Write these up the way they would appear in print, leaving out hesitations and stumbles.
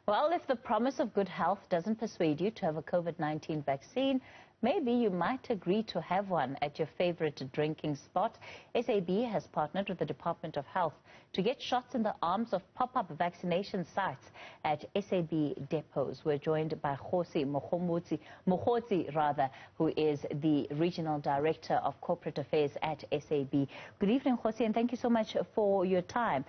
Well, if the promise of good health doesn't persuade you to have a COVID-19 vaccine, maybe you might agree to have one at your favorite drinking spot. SAB has partnered with the Department of Health to get shots in the arms of pop-up vaccination sites at SAB depots. We're joined by Kgosi Mogotsi, who is the Regional Director of Corporate Affairs at SAB. Good evening, Kgosi, and thank you so much for your time.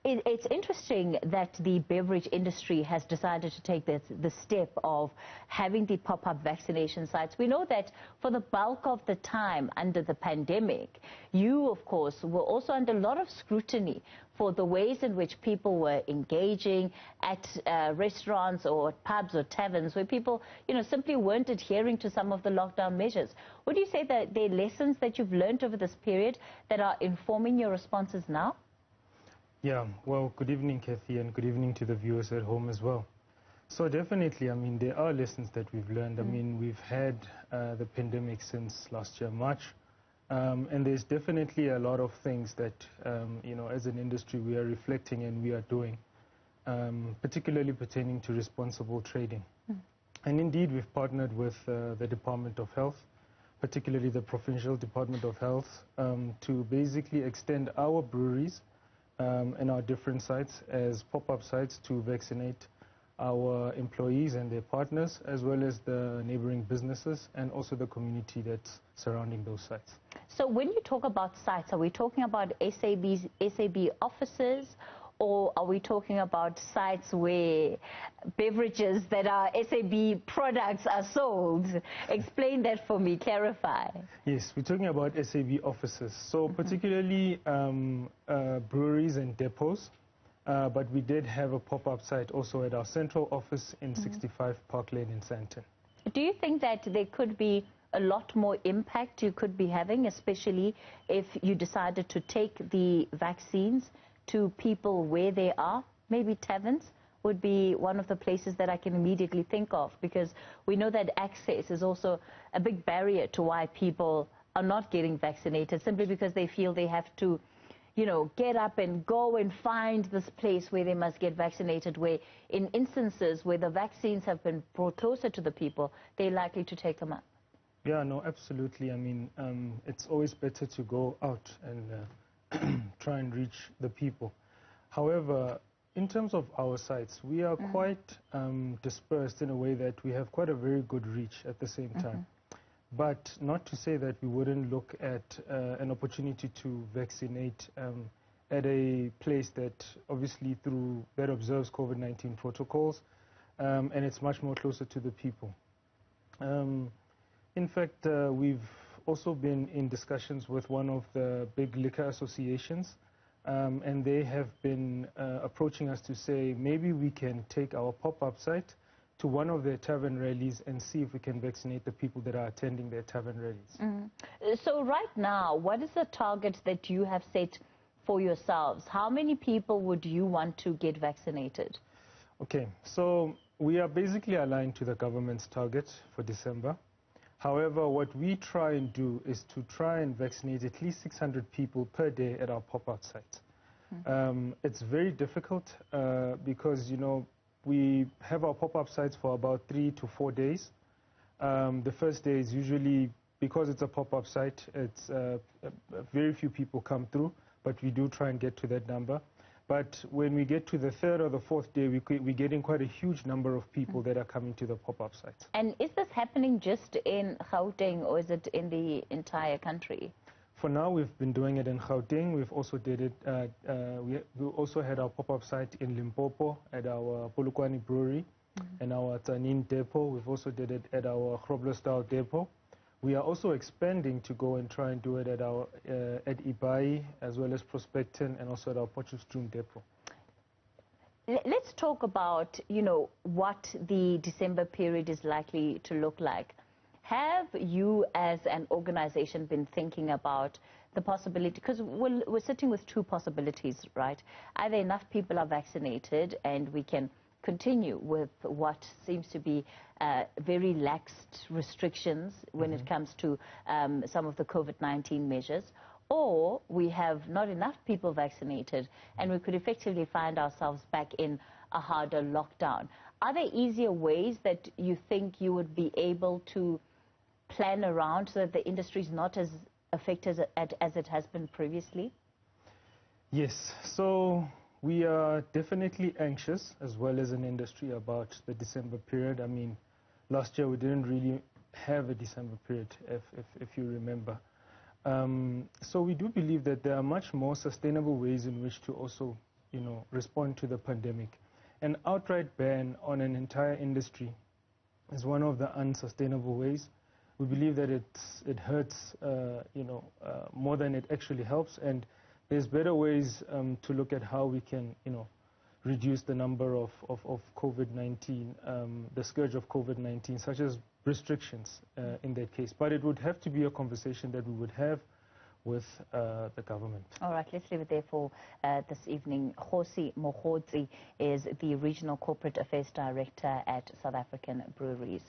It's interesting that the beverage industry has decided to take the step of having the pop-up vaccination sites. We know that for the bulk of the time under the pandemic, you, of course, were also under a lot of scrutiny for the ways in which people were engaging at restaurants or pubs or taverns where people, simply weren't adhering to some of the lockdown measures. Would you say that there are lessons that you've learned over this period that are informing your responses now? Yeah, well, good evening, Kathy, and good evening to the viewers at home as well. So definitely, there are lessons that we've learned. We've had the pandemic since last year, March, and there's definitely a lot of things that, as an industry we are reflecting and we are doing, particularly pertaining to responsible trading. And indeed, we've partnered with the Department of Health, particularly the Provincial Department of Health, to basically extend our breweries and our different sites as pop-up sites to vaccinate our employees and their partners, as well as the neighboring businesses and also the community that's surrounding those sites. So when you talk about sites, are we talking about SAB offices, or are we talking about sites where beverages that are SAB products are sold? Explain that for me, clarify. Yes, we're talking about SAB offices, so particularly breweries and depots, but we did have a pop-up site also at our central office in 65 Park Lane in Sandton. Do you think that there could be a lot more impact you could be having, especially if you decided to take the vaccines to people where they are? Maybe taverns would be one of the places that I can immediately think of, because we know that access is also a big barrier to why people are not getting vaccinated, simply because they feel they have to, get up and go and find this place where they must get vaccinated, where in instances where the vaccines have been brought closer to the people, they're likely to take them up. Yeah, no, absolutely. It's always better to go out and try and reach the people. However, in terms of our sites, we are quite dispersed in a way that we have quite a very good reach at the same time. But not to say that we wouldn't look at an opportunity to vaccinate at a place that obviously that observes COVID-19 protocols, and it's much more closer to the people. In fact, we've also been in discussions with one of the big liquor associations, and they have been approaching us to say maybe we can take our pop-up site to one of their tavern rallies and see if we can vaccinate the people that are attending their tavern rallies. So right now, what is the target that you have set for yourselves? How many people would you want to get vaccinated? Okay, so we are basically aligned to the government's target for December. However, what we try and do is to try and vaccinate at least 600 people per day at our pop-up sites. It's very difficult because, we have our pop-up sites for about 3 to 4 days. The first day is usually, because it's a pop-up site, it's very few people come through, but we do try and get to that number. But when we get to the third or the fourth day, we're getting quite a huge number of people that are coming to the pop-up sites. And is this happening just in Gauteng, or is it in the entire country? For now, we've been doing it in Gauteng. We've also did it. We also had our pop-up site in Limpopo at our Polokwane Brewery and our Tanin depot. We've also did it at our Groblersdal depot. We are also expanding to go and try and do it at our at Ibai, as well as Prospecton, and also at our Potchefstroom depot. Let's talk about, what the December period is likely to look like. Have you as an organization been thinking about the possibility, because we're sitting with two possibilities, right? Either enough people are vaccinated and we can continue with what seems to be very laxed restrictions when it comes to some of the COVID-19 measures, or we have not enough people vaccinated and we could effectively find ourselves back in a harder lockdown. Are there easier ways that you think you would be able to plan around so that the industry is not as affected as it has been previously? Yes, so we are definitely anxious as well as an industry about the December period. I mean, last year we didn't really have a December period, if you remember. So we do believe that there are much more sustainable ways in which to also, respond to the pandemic. An outright ban on an entire industry is one of the unsustainable ways. We believe that it hurts, more than it actually helps, and there's better ways to look at how we can, reduce the number of COVID-19, the scourge of COVID-19, such as restrictions in that case. But it would have to be a conversation that we would have with the government. All right, let's leave it there for this evening. Kgosi Mogotsi is the Regional Corporate Affairs Director at South African Breweries.